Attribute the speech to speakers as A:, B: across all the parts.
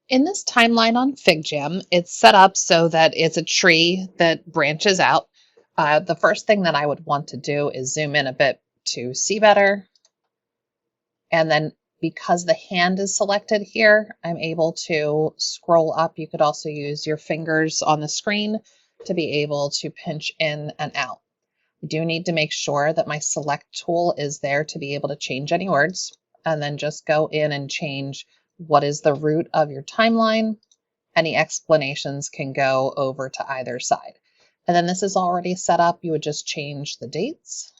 A: In this timeline on Figjam, it's set up so that it's a tree that branches out. The first thing that I would want to do is zoom in a bit to see better. And then because the hand is selected here, I'm able to scroll up. You could also use your fingers on the screen to be able to pinch in and out. I do need to make sure that my select tool is there to be able to change any words, and then just go in and change what is the root of your timeline. Any explanations can go over to either side. And then this is already set up. You would just change the dates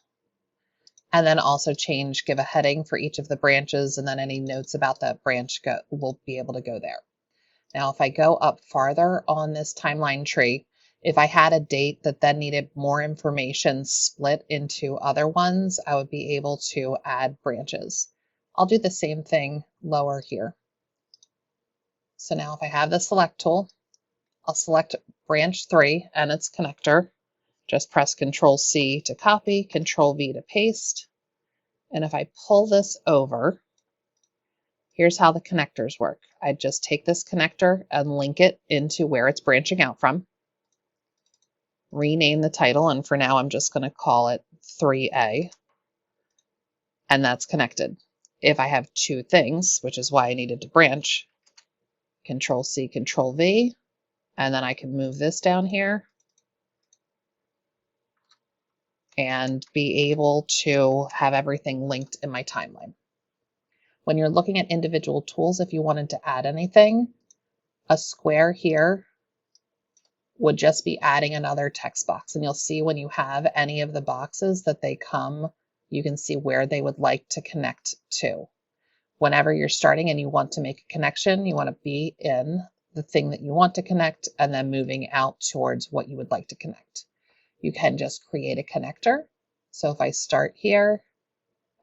A: and then also give a heading for each of the branches, and then any notes about that branch will be able to go there. Now, if I go up farther on this timeline tree, if I had a date that then needed more information split into other ones, I would be able to add branches. I'll do the same thing lower here. So now if I have the select tool, I'll select branch 3 and its connector. Just press Control C to copy, Control V to paste. And if I pull this over, here's how the connectors work. I just take this connector and link it into where it's branching out from. Rename the title, and for now I'm just going to call it 3A. And that's connected. If I have two things, which is why I needed to branch, Control C, Control V, and then I can move this down here and be able to have everything linked in my timeline. When you're looking at individual tools, if you wanted to add anything, a square here would just be adding another text box. And you'll see when you have any of the boxes that they come, you can see where they would like to connect to. Whenever you're starting and you want to make a connection, you want to be in the thing that you want to connect and then moving out towards what you would like to connect. You can just create a connector. So if I start here,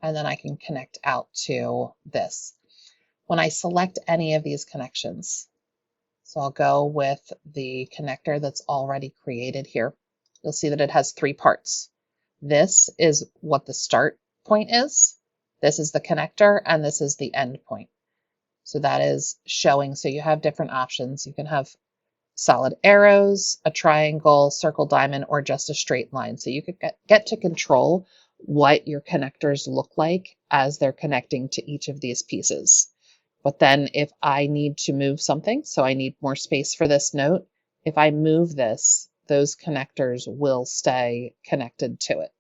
A: and then I can connect out to this. When I select any of these connections, so I'll go with the connector that's already created here. You'll see that it has 3 parts. This is what the start point is. This is the connector, and this is the end point. So that is showing. So you have different options. You can have solid arrows, a triangle, circle, diamond, or just a straight line. So you could get to control what your connectors look like as they're connecting to each of these pieces. But then if I need to move something, so I need more space for this note, if I move this, those connectors will stay connected to it.